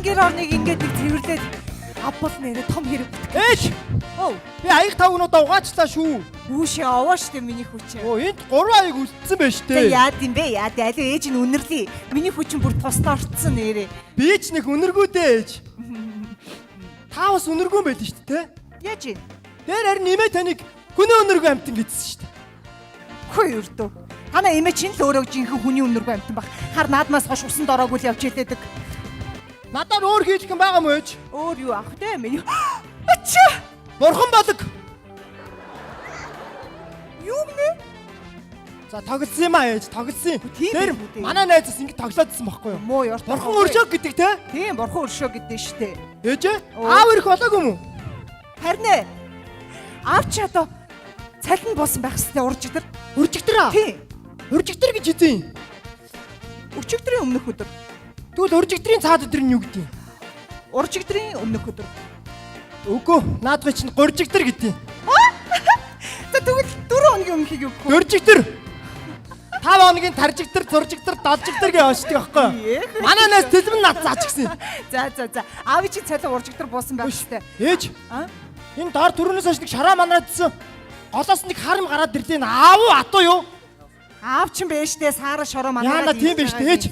гэр орныг ингээд нэг цэвэрлээд авбал нэрэ том хэрэг бүтэх. Ээж! Би аяг тавгнуудаа угаачлаа шүү. Үүшээ овоо штэ миний хүч. Энд 3 аяг үлдсэн байж тээ. Яад юм бэ? Яад аль ээж нь үнэрлээ. Миний хүч нь бүр тусдаа орцсон нэрэ. Би ч нэг үнэргүй дээ ээж. Та бас үнэргүй байл шүү дээ. Яаж юм? Дээр харин нэмээ таныг хүний үнэргүй амтан гэдсэн шүү дээ. Хөөе өрдөө. Танаа эмээ чинь л өөрөө жинхэнэ хүний үнэргүй амтан баг. Хар наадмаас хош усан дороогүй л явж илээдэг. Надаар өөр хийх юм байгаа мó ээж? Өөр юу ах вэ миний? Ачаа! Бурхан болог. Юу нэ? За тоглосон юм аа ээж, тоглосон. Тэр манай найзаас ингэ тоглоодсон байхгүй юу? Муу ёр. Бурхан өршөг гэдэг те? Тийм, бурхан өршөг гэдэг штэ. Ээж аав ирэх болоогүй юм уу? Харин ээ. Аав чи одоо цалин буусан байх хэвээр уржигдэр. Уржигдэр аа? Тийм. Уржигдэр гэж хэзээ? Өчигдрийн өмнөх өдөр. Тэгвэл уржигдрийн цаад өдөр нь юу гэдэг юм? Уржигдрийн өмнөх өдөр. Үгүй, наадгүй чинь гуржигдэр гэдэг юм. За тэгвэл 4 хоногийн өмнөхийг юу гэх вэ? Гуржигдэр. 5 хоногийн таржигдэр, зуржигдэр, доджигдэр гэж онцдог байхгүй юу? Манай найз тэлбэн над заач гисэн. За. Аав чи цалин уржигдэр буусан байх штэ. Ээж. Энэ доор түрүүнээс хойш нэг шараа манайдсан. Голоос нэг харам гараад ирлээ. Аав уу атуу юу? Аав чинь бэ штэ саараа шороо манайгаад. Яна тийм биш дээ ээж.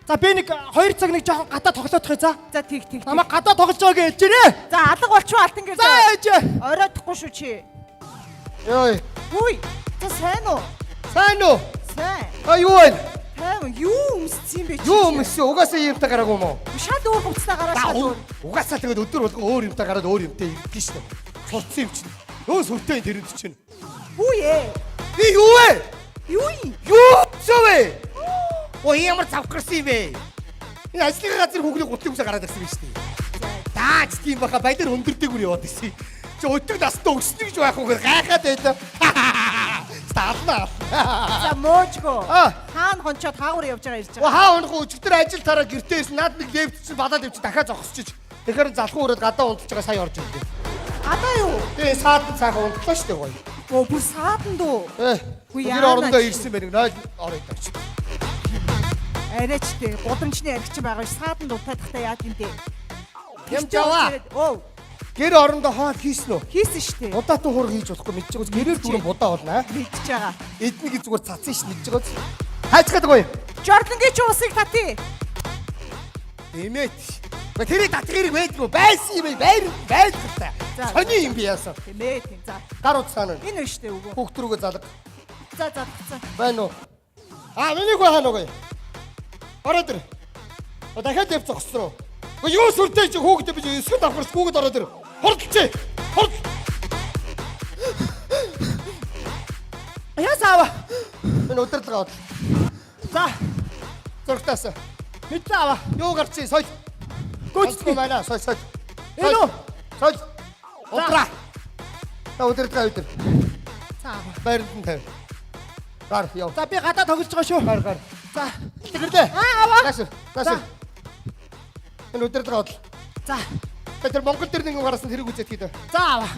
За би нэг 2 цаг нэг жоохон гадаа тоглоодох за. За тэг. Намаа гадаа тоглож байгаа гэж ээрээ. За алга болчихоо алтан гэр. За ээж. Ороодохгүй шүү чи. Йой. Хүй. За сайн уу? Сайн уу? Сайн. Юу вэ? Тайван юу өмссөн бэ чи? Юу өмссөн? Угаасаа юмтай гараагүй юм уу? Шал өөр хувцасаа гараа шал өөр. Угаасаа тэгээд өдөр болгон өөр юмтай гараад өөр юмтай ирдэж шүү дээ. Сурцсан юм чинь. Юу сүртэй тэрэнд чинь. Хүй ээ. Би юу вэ? Юу юм? Юу вэ? Оо ямар завхарсан юм бэ? Энэ ажлын газар хүүхний гутлын хүсээ гараад ирсэн юм шүү дээ. Даач тийм баха баялаар өндөрдөгөр яваад ирсэн. Чи өдөг настаа өгснө гэж байх үгээр гайхаад байлаа. Стаална. За моожго. Хаана хончоод хаагур явж байгаа ирж байгаа. Хаа унах өчигдөр ажил тараа гэртээ ирсэн. Наад нэг левчсэн бадаад явчих дахиад зогсчих. Тэгэхээр залхуу өрөөд гадаа унтж байгаа сая орж ирлээ. Гадаа юу? Тэгээ саадан цаахан унтлаа шүү дээ гоё. Оо бүр саадан дөө. Тэр орондоо ирсэн байх 0 ороод тавьчих. Арайчтэй гудамжны аригч байгаа ш саадан дутаадахтай яад юм дээ. Юм жаваа. Оо. Гэр орондоо хоол хийсэн үү? Хийсэн штэ. Удаатан хураг хийж болохгүй мэдчихэж гэрээр дүүрэн будаа болно аа. Мэдчихэж байгаа. Эднийг зүгээр цацсан ш мэдчихэж. Хайцгаад гоё. Жордлонгийн ч уусыг татъя. Эмэт. Тэрийг татах хэрэг байдгүй байсан юм байр та. Сони юм би яасан. Тэмээ тийм за. Гар утсаана. Энэ штэ үгүй. Хүүхд рүүгээ залга. За. Байна уу? Миний гоо хаана гоё. Ороод ир. Дахиад явж зогсроо. Юу сүртэй чи хүүхдээ би эсгэн давхарс хүүгэд ороод ир. Хурдчээ. Хурд. Ясаава. Энэ өдөрлөгөө. За. Зургтаасаа. Мэдлээ. Юу гарчээ сой. Гүцгүй байна. Сой. Энэ үү? Сой. Утра. Та өдөрлөгөө өдөр. За. Баярд нь тавь. Гар яв. За би гадаа тоглож байгаа шүү. Гар. За. Тэгэлдэ. Аваа. Тааш. Энэ өдөрлөгөө бодол. За. Тэр Монгол дээр нэг гарасан хэрэг үзээд хийдэ. За аваа.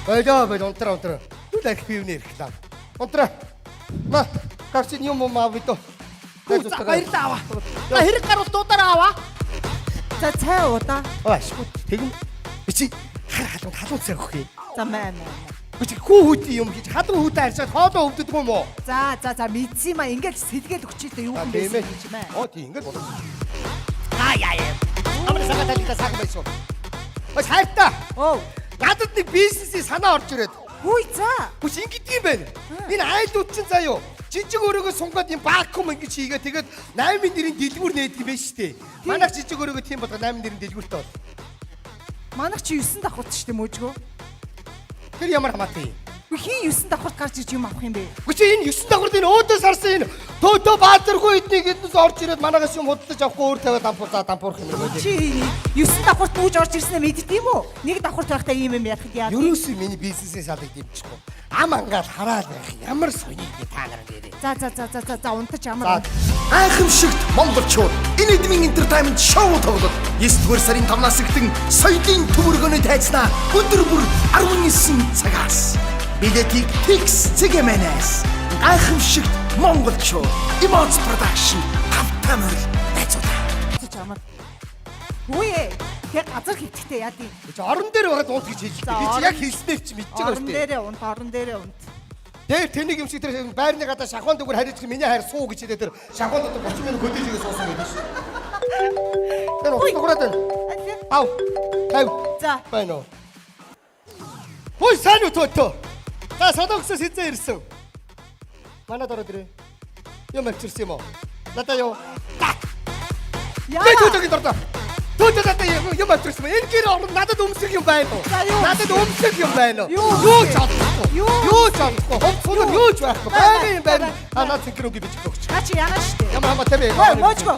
Баяа унтраа. Түлэх пивнэр реклам. Унтраа. Ма, карчин юм маа битო. За баярлаа аваа. За хэрэг гарвал дуудаараа аваа. За цай удаа. Аашгүй. Тэгэн чи халуун цай өгөх юм. За маа. Чи хүү хүүти юм гэж халуун хүүтэй харьцаад хоолоо өвдөдөг юм уу? За мэдсэн юм аа ингээл сэлгээл өгчээдээ юу юм бэ гэж маа. Оо тийм ингээд болоо. Яа. Амар сагаталита саг байсан. Ой хайртай. Оо. Надад нэг бизнесийн санаа орж ирээд. Хүй за. Бүс ингэдэг юм байна. Энэ айлууд чинь заяо. Жижиг өрөөгөө сунгаад юм баакум ингэж хийгээ тэгээд 8 нэрийн дэлгүүр нээдэг юм байна шүү дээ. Манайх жижиг өрөөгөө тийм болго 8 нэрийн дэлгүүртэй бол. Манайх чи 9 давхурт шүү дээ мөөжгөө. Тэр ямар хамаатай юм? Хин 9 давхурт гарч иж юм авах юм бэ? Үгүй чи энэ 9 давхурт энэ өөдөөс харсан энэ төө баазаргүй эднийг эднээс орж ирээд манайгаас юм худалдаж авахгүй өөр тавиад дампуурах юм байна. Чи 9 давхурт нүүж орж ирснээр мэддэг юм уу? Нэг давхурт байхдаа ийм юм яах яа. Ерөөсөө миний бизнесийн салыг дэмжихгүй. Ам ангаал хараад байх. Ямар сони би та нараа нэрээ. За унтаж ямар. Гайхамшигт монголчууд энэ эдмийн entertainment шоу тоглоод 9-р сарын 5-наас эхлэн соёлын төмөргөний тайзнаа өдөр бүр 19 цагаас билетийг Tix цэгээнээс гайхамшигт монголчууд Emoz production автомобиль найзуудаа. Тий. Тэг газар хөвтгтэй яа тий. Чи орон дээр байгаа дуут гэж хэлж байна. Би чи яг хэлснээр чи мэдчихэж байгаа Орон шүү дээ. дээрээ унт, орон дээрээ унт. Тэр тэнийг юм шиг тэр байрны гадаа шахуун дөгөр хариж миний хайр суу гэж хэлээ тэр шахуун дөгөр 30 минут хөдөлгөөс суусан байдаг шүү. Тэр уураад байна. Ав. Хав. За. Байна уу? Хөөе сайн уу тоо. За садагсаас хизээ ирсэн. Манад ороод ирээ. Юм авчирсан юм уу? Надаа юу? Яа. Төгөгийн дордоо. Төгөдөө юм авчирсан. Энэ гэр орон надад өмсөх юм байна уу? За, юу? Надад өмсөх юм байна уу? Юу? чадахгүй. Юу? Юу чадахгүй. Ховцоо юу ч байхгүй. Байна юм байна. Наад цэнхэр үгүй бич өгч. Та чи яана штэ. Ямар тэ бэ? Моочго.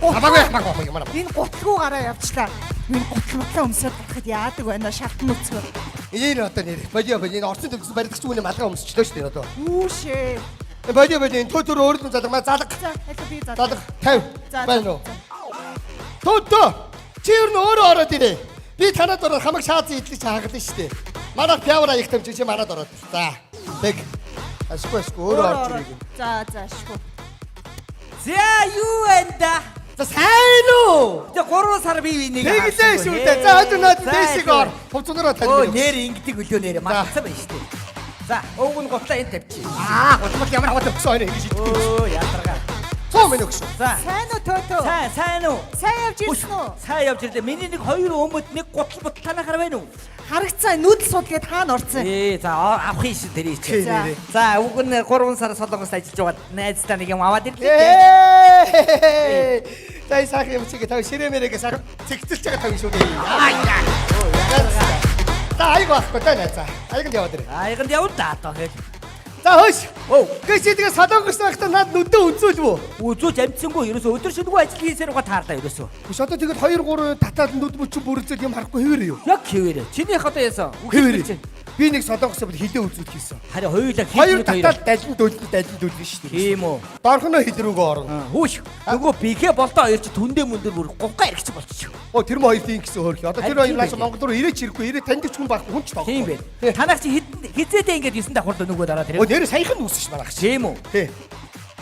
Хамаагүй ямар. Энэ гутлгуугаараа явчлаа. Энэ гутлгуутлаа өмсөд гарахад яадаг байна шалтан үцгөө. Энэ одоо нэр. Бодио энэ орцсон төгсөн баригдагч үнэ малгай өмсчлөө шүү дээ одоо. Үүшээ. Бодио энэ төдөр өөрөөр нь залгамаа залга. За, хэлээ би за. Залга 50. За, Байна уу? Тото. Чи юу н өөрөө ороод ирээ. Би танад ороод хамаг шаазын идэлж хаагаад шүү дээ. Манайх пявра их тамч чи манад ороод. За. Тэг. Ашгүй өөрөө орж ирээ. За, шгүй. За юу энэ? За сайн уу? Тэ 3 сар би энийг Тэглээ шүү дээ. За хойд наад дэшиг ор. Хувцунараа Оо тань. нэр ингэдэг өлөө нэрэ мартсан байна шүү дээ. За ууг нь готлаа энэ тавьчих. Гутмал ямар хаваад өгсөн байна гэж итгэв. Оо ядарга. Цоо минь өгсөн. За Сайн уу тото? сайн уу? Сайн явж ирсэн үү? Сайн явж ирлээ. Миний нэг 2 өмөд нэг гутал бутал танахаар байна уу? Харагцаа нүүдэл судалгээд хаана орсон? За авах юм тэр чи. За. За уг нь 3 сар солонгост ажиллаж байгаад найзтай нэг юм аваад ирлээ. За сайхан юм чигээ тав ширэмэрэг сар цэгцэлж байгаа тав шүү дээ. Ядарга. За айг байхгүй таа найзаа. Айганд яваад ирээ. Айганд явуу да одоо хэл. За хөөш. Гэвч тэгээ солонгос байхдаа над нүдэн үзүүлв үү? Үзүүч амжсангүй ерөөсөө өдөр шөнөгүй ажил хийсээр гоо таарлаа ерөөсөө. Биш одоо тэгээд 2 3 татаад нүд мөчөө бүрэлцээд юм харахгүй хэвэр юу? Яг хэвээрээ. Чинийх одоо яасан? Хэвэр. Би нэг солонгосоо хилээ үзүүлэх хийсэн. Харин хоёулаа Хоёр татаад далин дөлдөн шүү дээ. Тийм үү. Дорхоно хидрүүгөө орно. Хүүш. Нөгөө бихэ болтоо хоёр чи түндэ мөндөр бүр гуггаа ирэх чи болчихоо. Оо тэр мөн хоёр тийм гэсэн хөөрхи. Одоо тэр хоёр нааш Монгол руу ирээч ирэхгүй. Ирээ таньдаг ч хүн байхгүй хүн ч тоог. Тийм бэ. Танаас чи хизээдээ ингэж 9 давхар нөгөө дараа тэр. Оо нэр саяхан үсэж ш манайх чи. Тийм үү. Тий.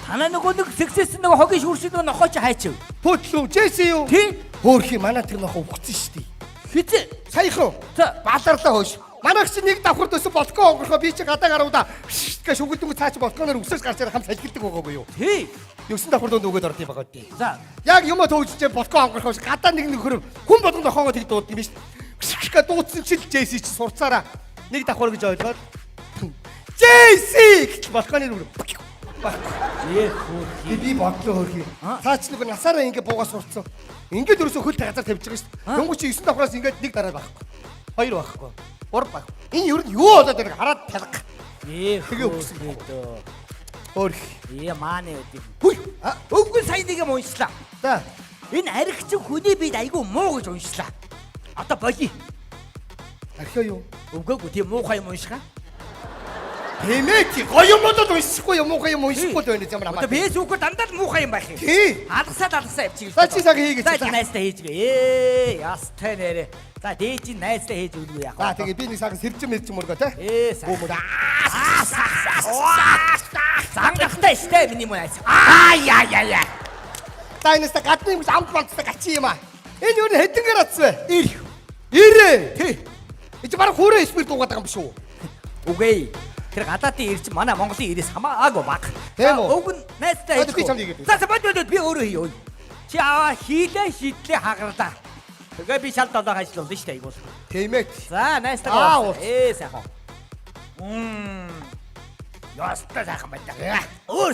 Танаа нөгөө нэг сексэс нөгөө хогийн шүүршид нөгөө нохоо чи хайчив. Пөтлөө Джесси юу? Тийм. Хөөрхи манай тэр нохоо өгцөн шүү дээ. Хизээ. Саяхан. За. Баларлаа хөөш. Манайх чи нэг давхар дөсө болтгоо онгорхоо би чи гадаа гаруудаа гэж шүгэлдэнгүй цаач болтгооноор өсөж гарч ирэх хам салгилдаг байгаагүй юу? Тий. 9 давхар донд өгөөд орд юм байгаа дээ. За. Яг юм төвжиж болтгоо онгорхоо гадаа нэг нөхөр хүн болгонд охоогоо тэг дууд юм биш. Гэ дуудсан чил Джесси чи сурцаараа нэг давхар гэж ойлгоод Джесси гэж болтгооны нүр. Ээ хөө. Би бодлоо хөрхи. Цаач нэг насаараа ингэ буугаа сурцсан. Ингээд ерөөсөө хөлтэй газар тавьж байгаа шүү дээ. Дөнгөж чи 9 давхраас ингээд нэг дараа байхгүй. Хоёр байхгүй. Гурав байхгүй. Энэ ер нь юу болоод байгааг хараад талга. Ээ Тэгээ өгсөн дөө. Хөрхи. Ээ мааны өдөг. Хүй. Өнгөн сайн нэг юм уншлаа. За. Энэ аригч хүний бид айгүй муу гэж уншлаа. Одоо болий. Архио юу? Өвгөөгүй тийм муухай юм уншгаа. Тэмээ чи гоё юм болоод уншихгүй юм уу гоё юм уншихгүй л байна ямар хамаа. Одоо фэйсбүүкээр дандаа л муухай юм байх юм. Тий. Алгасаа явчих. За чи цаг хийгээч. За чи найстай хийжгээ. Ястай нэрэ. За дээж найстай хийж өгнө яах вэ? За тэгээ би нэг саган сэржим мэржим мөргөө те. Бөөмөр. Зангахтай штэ миний мөн айс. Яа. За энэс та гадны юм амт болцтой гачи юм аа. Энэ юу н хэдэнгээр атсан вэ? Ирээ. Тий. Эч бараг хөөрөө спирт дуугаад байгаа юм биш үү? Үгүй. Тэр гадаадын ирж манай Монголын ирээс хамаагүй баг. Тийм үү? Уг нь найстай Би чамд хийгээд. За бод би өөрөө хийё. Чи аваа хийлээ шийдлээ хагарлаа. Тэгээ би шал долоо ажиллуулна шүү дээ айгуул. Тийм ээ. За найстай. Сайхан. Ястаа сайхан байна. Өөр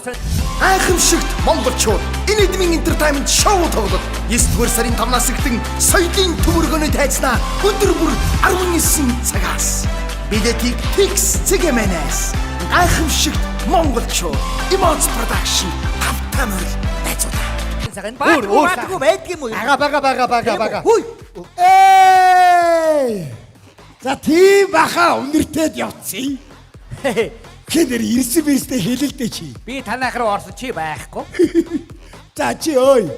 Гайхамшигт монголчууд энэ эдмийн entertainment шоу тоглоод 9-р сарын 5-наас эхлэн соёлын төмөргөний тайзнаа өдөр бүр 19 цагаас билетийг Tix цэгийн-мэнээс гайхамшигт монголчууд Emoz Production автомобиль найзуудаа. цагаан баатгүй байдгийн юм уу? Бага. Хүй. За тийм баха өнөртөөд явцсан. Хэнэр ирсэн бэрстэй хэлэлдэ чи. Би танайх руу орсон чи байхгүй. За чи ой.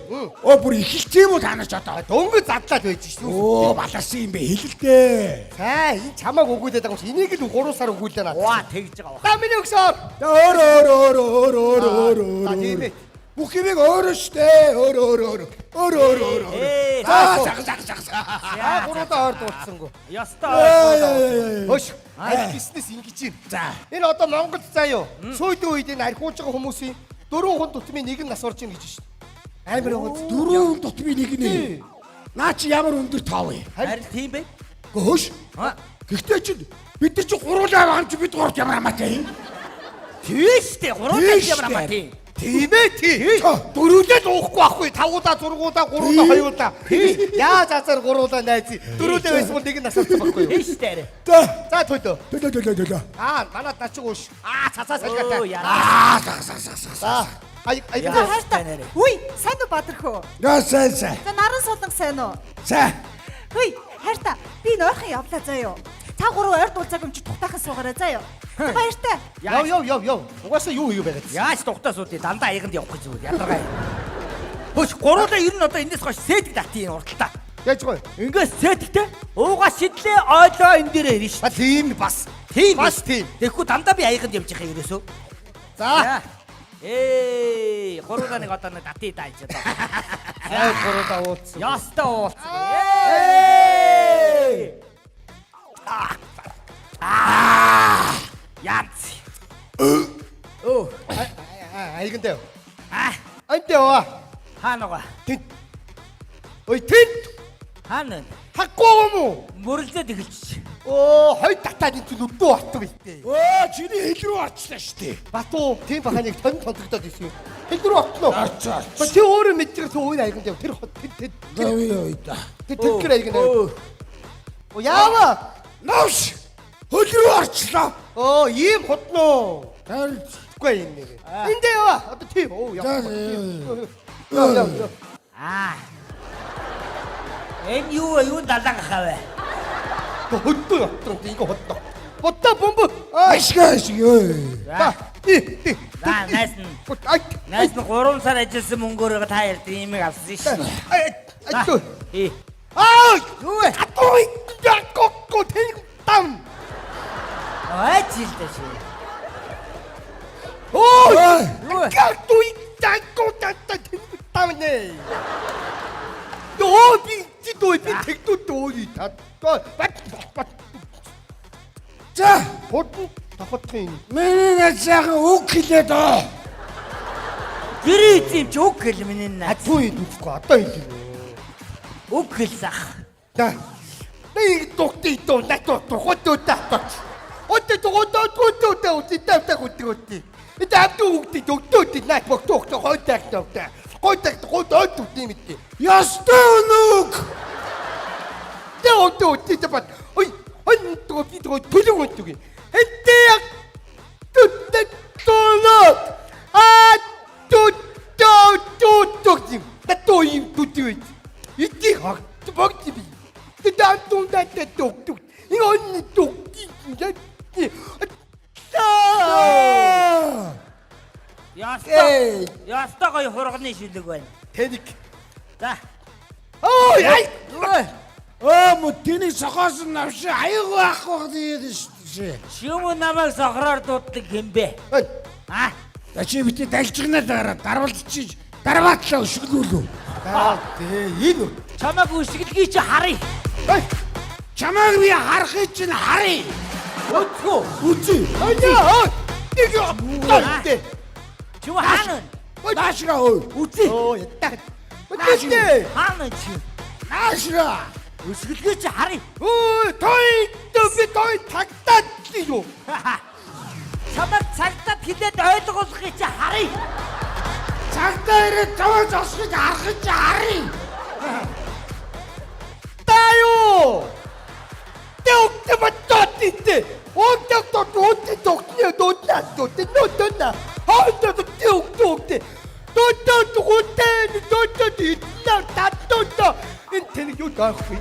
Оо бүр ихэлцээ юм уу танаач одоо. Дөнгөж задлаад байж шүү. Оо баларсан юм бэ хэлэлдэ. За энэ чамааг өгүүлээд байгаа юм чи энийг л 3 сар өгүүлээ надад. Ваа тэгж байгаа. За миний өгсөөр. За өөр. За тийм ээ. Бүх юмыг өөрөө штэ. Өөр. Өөр. Аа гуруудаа ойр дуудсангүй. Ястай. Хөөш. Аль бизнес ингэж юм. За. Энэ одоо Монгол заяа. Сүйдэн үед энэ архиулж байгаа хүмүүсийн 4 хүн тутмын нэг нь нас орж ийн гэж шүү дээ. Амар байгаа. 4 дотмын нэг нэ. Наа чи ямар өндөр тав вэ? Харин тийм бэ? Гөөш. Гэхдээ чи бид нар чи гуруулаа байгаа чи бид гурт ямар хамаатай юм? Тийштэй гурван ямар амаа тийм. Тийм ээ тийм. Дөрүлээ дуухгүй байхгүй. 5удаа 6удаа 3удаа 2удаа. Яаж азар 3удаа найз. Дөрүлээ байсан бол нэг нь нас орсон байхгүй юу? Тийштэй. За төлөө. Төлөө. Манад начиг ууш. Цацаа салгаатай. За. Ай. Үгүй, сайн уу Бадрхөө? Яа сайн. За наран суланг сайн уу? За. Хөөе, хайрта. Би нойрхон явлаа заяа. Та гурав ойр дуулцааг юм чи тухтайхан суугаарай заяа. Баяртай. Яв. Угаасаа юу хийв байгаад. Яаж тухтаа суудыг дандаа аяганд явах гэж зүгээр ядаргаа. Хөөш гуруулаа ер нь одоо энэс хойш сэтг датын урталтаа. Яаж гоё. Ингээс сэтгтэй ууга шидлээ ойлоо энэ дээр ирнэ шүү. Тийм бас. Тийм Бас тийм. Тэгэхгүй дандаа би аяганд явж байгаа ерөөсөө. За. Гуруулаа нэг одоо нэг дати тааж одоо. Ай гуруудаа уулцсан. Яста уулц. Янц. Оо. Айгэнтэй. Антэ оо. хаанага. Тэнд. Ой тэнд. Хаана? Хаггүй юм уу? Мөрлөд эхэлчих. Оо, хой татаад энэ нүдөө ортог ихтэй. Оо чиний хэл рүү очлаа штэ. Батуу тийм баханыг тонтогдоод ирсэн. Хэл рүү отлоо. Ачаа. Чи өөрөө мэдчих тэр үе айганд яв. Тэр хот тэр тэр айганд яв. Оо яава. Навш. Хөл рүү орчлоо. Оо, ийм хотноо. Харин Үгүй юм нэг. Эндээ ява. Одоо тийм. Оо яа. Энэ юу далаа гахавэ. Хөттөө отроо ингээ хотноо. Ботта бомб. ашгаш ёо. Тий. За найс нь. Ай. Найс нь 3 сар ажилласан мөнгөөрөө та ярд имийг авсан шүү. Ай. Ээ. Юу вэ? Атой. Якко тэнг там. Аажилдэ шүү. Ой! Как tu итако тата тэнг там нэ. Доо би тэгтүү та. Бат. За Хотн тохотхын. миний найзаахан үг хэлээд оо. Гэрээ эзэм ч үг хэл миний наа. Атгүй нүцгүй одоо хэлээ. Үг хэлсах. Да. Нэг тохтой тоо натоо хотоо таа. Отто утитаа хөтгөөти. Это автоукти доктоти нат бохтохто хойтагтовта. Хойтагт үтимити. Ястай нүг. Тэото титапат. Ой, онто бидро төлөвөнтүг. Энтэйг туттолот. Туттим. Тато им туттивэт. Ити хак богтиби. Тэдантунда тэтток. Ингон тукти. Яста гоё хурганы шүлэг байна. Тэник. За. Оо яй. Оо мөтний сохоос навш аяг байхгүй гэдэг шүү. Шүм намайг сохроор дууддаг хэмбэ. Чи битээ далжигнаа дарвалчиж дарваатлаа өшгөлүүлүү. Энэ. Чамайг үсгэлгий чи харъя. Чамайг би харахыг чинь харъя. Өцгөө. Үзье. Нэг. Чүм хаана? Наашгаа ой. Үзье. Оо ятаа. Наашгаа. Хаана чи? Наашгаа. Үсгэлгий чи харъя. Өө той тагтаад юу? Чамайг цагтад хилээд ойлгуулахыг чи харъя. Цагтаа ирээд таваа зогсохыг харахыг чи харъя. Таю. Тэвтэмэттэ. Нотна. Хаадаг тэвтэмэттэ. Энэ тэнэг юу даах вэ?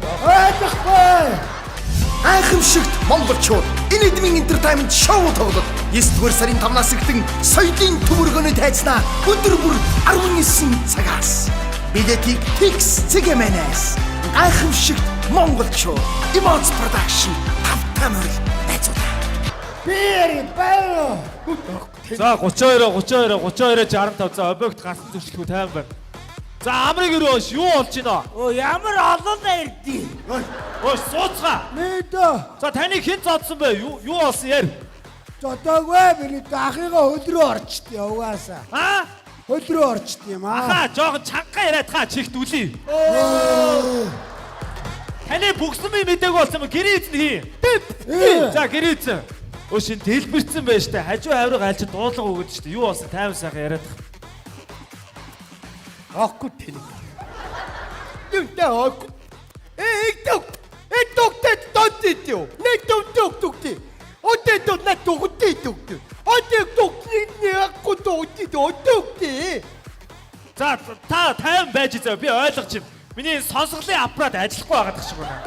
Гайхамшигт монголчууд энэ эдмийн entertainment шоу тоглоод 9-р сарын 5-наас эхлэн соёлын төмөргөний тайзнаа өдөр бүр 19 цагаас билетийг Tix CGMNS гайхамшигт монголчууд Emoz Production тавтамөр найзуудаа. Бэр баяр. За 32-65 за объект гарсан зөвшлөхөө тайван байна. За амрыг өрөөш юу болж байна? Оо ямар олон ирдий. Ой сууцгаа. Мэдээ. За таны хэн зодсон бэ? Юу болсон яар? Зодоогүй миний дахыгаа хөлрөө орчтой угаасаа. Аа? Хөлрөө орчт юм аа. Ахаа жоохон чанга яриад хаа чихт үлээ. Таны бүгсэн би мдэггүй болсон юм гэрээ эзэн хий. За гэрээ эзэн. Өө шин дэлбэрсэн байж та хажуу авирыг альч дуулга өгöd штэ. Юу болсон тайван сайхан яриад. Аахгүй тэнэг. Дүнтэй аахгүй. Эдогтэй тотитё. Нэтогтэй. Отэтот нэтогтэй. Отэтогтэй аахгүй тотитё. За та тайван байж зөө би ойлгож байна. Миний сонсголын аппарат ажиллахгүй байгаа гэх шиг байна.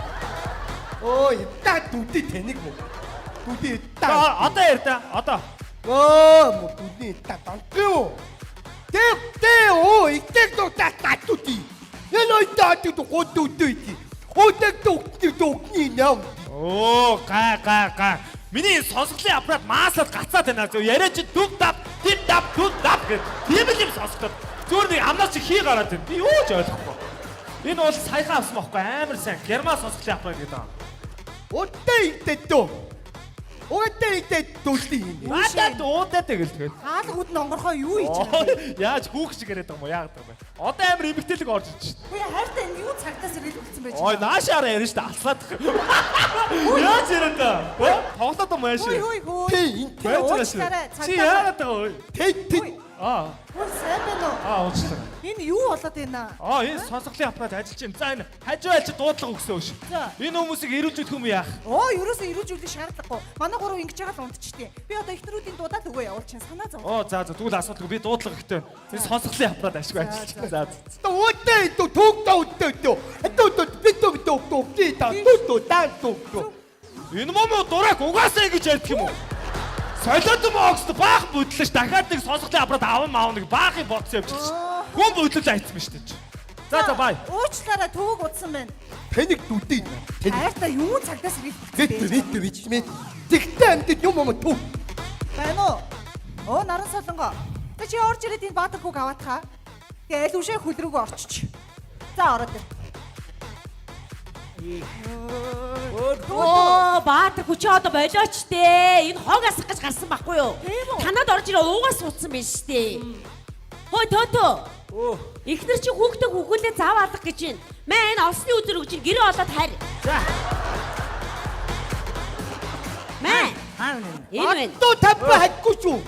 Ой, та дүдий тэнэг мө. Дүдий За та. одоо ярь та. Одоо. Мо дүдий та тантё. Ô, итгэх та татути. Яной тату годдути. Отэг төгний нам. Оо га. Миний сонсголын аппарат маасаад гацаад байна. Зөв яриа чи дүг дав гэд. Тийм л юм сонсгоод. Зүгээр нэг амнаас чи хий гараад байна. Би юу ч ойлгохгүй. Энэ бол саяхан авсан байхгүй амар сайн. Герман сонсголын аппарат гэдэг. Оттэй дүлий. Надад уудаад тэгэл тэгэл. Хаалгууд нь онгорхоо юу хийж байгаа юм? Яаж хүүх шиг яриад байгаа юм яагаад байгаа юм бэ? Одоо амар эмгтэлэг орж ирж шít. Үгүй хайртай энэ юу цагтаас ирэлцсэн байж Ой наашаараа ярина шít алсаад. Яаж яриад байгаа? Тоглоод юм яаш. Хүй. Тэ Байж байгаа шít. Чи яагаад байгаа вэ? Тэ. Аа. Хөөе сайн байна уу? Уучлаа. Энэ юу болоод байна? Энэ сонсголын аппарат ажиллаж байна. За энэ хажуу альч дуудлага өгсөн өш. За. Энэ хүмүүсийг ирүүлжүүлэх юм яах? Ерөөсөө ирүүлжүүлэх шаардлагагүй. Манай гурав ингэж байгаа л унтчихдээ. Би одоо ихнэрүүдийн дуудаад өгөө явуулчихсан санаа зов. За тэгвэл асуудалгүй би дуудлага ихтэй. Энэ сонсголын аппарат ашиг ажиллаж байна. За. Оттэй төгтөө. Этоо. Энэ мом дурак угаасаа ингэж ярьдаг юм уу? Солиод мокст баах бүдлэж дахиад нэг сонсголын аппарат аав нэг баахын бокс явуулчихсан. Хүн бүдлэл айцсан ба штэ. За бай. Уучлаарай төвөг удсан байна. Тэнэг дүдий. Хайртай юу цагтаас ирэлцсэн. Тэгтээ амт юм төв. Байна уу? Наран солонго. Тэ чи орж ирээд энэ баатар хүүг аваад хаа. Тэгээ аль үшээ хөл рүүгээ орчиж. За ороод ир. Баатар хүчээ одоо болооч дээ. Энэ хог асах гэж гарсан байхгүй юу? Танад орж ирээ уугаас суудсан байна штэ. Хөөе Тото. Эхнэр чи хүүхдээ хүүхүүлээ зав алах гэж байна. Маа энэ олсны өдөр өгч гэрээ олоод харь. За. Маа. Хаана нэ? Ийм байна. Тоо тавьба хатгүй шүү.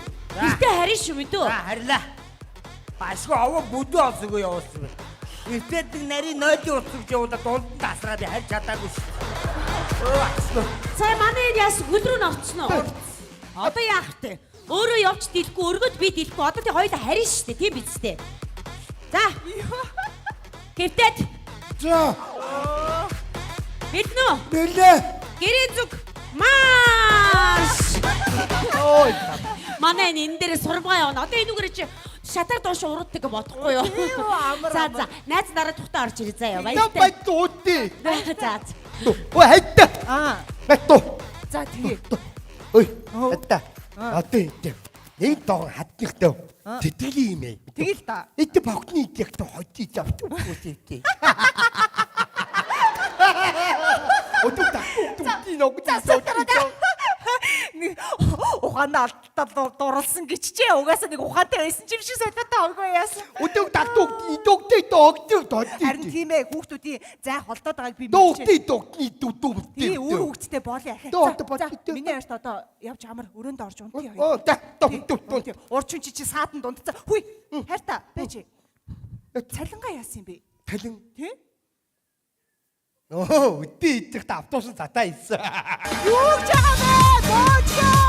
Ихтэй харин шүү мэдүү. За харьлаа. Башгүй аваа бүдүү олсгоо явуулсан байна. Ихтэйг нарийн нойлын урсгаж явуулаад дунд нь тасраад харь чадаагүй шүү. Сая манай энэ яас хөл рүү навцсан уу? Одоо яах вэ? Өөрөө явж дийлэхгүй, өргөд би дийлэхгүй. Одоо тий хоёулаа харин штэ, тийм биз дээ. За. Гэвтээд. За. Мэднэ үү? Нэлээ. Гэрээ зүг маш. Ой. Манай энэ дээрээ сурмгаа явна. Одоо энэ үгээр чи шатар доош урууддаг бодохгүй юу? За. Найз нараа тухтаа орж ирээ заяа. Баяртай. Дүдий. За. Ой хайта. Бэтто. За тэгээ. Ой. Хатта. Одоо идэв. Нэг доо хатныхтай. Тэтгэлийн юм ээ. Тэгэл та. Эдэ богтны идэхтэй хотий завт үгүй. Отута. Ухаан алдтал дурлсан гिचчээ. Угаасаа нэг ухаантай байсан ч юм шиг солиотой ойгоо яасан. Утуг татуг идогтэй догтой Харин тийм ээ хүүхдүүдийн зай холдоод байгааг би догтой догны дудуу. тий өөр хүүхдтэй боолын ахин. Миний арт одоо явж амар өрөөнд орж унтъя. Урчин чи саатан дундцаа. Хүй хайрта байж. Цалингаа яасан юм бэ? Талин Тий? өдөө идэх та автобус задаа ийсэн. Юу гэж байгаа бэ? Боочоо.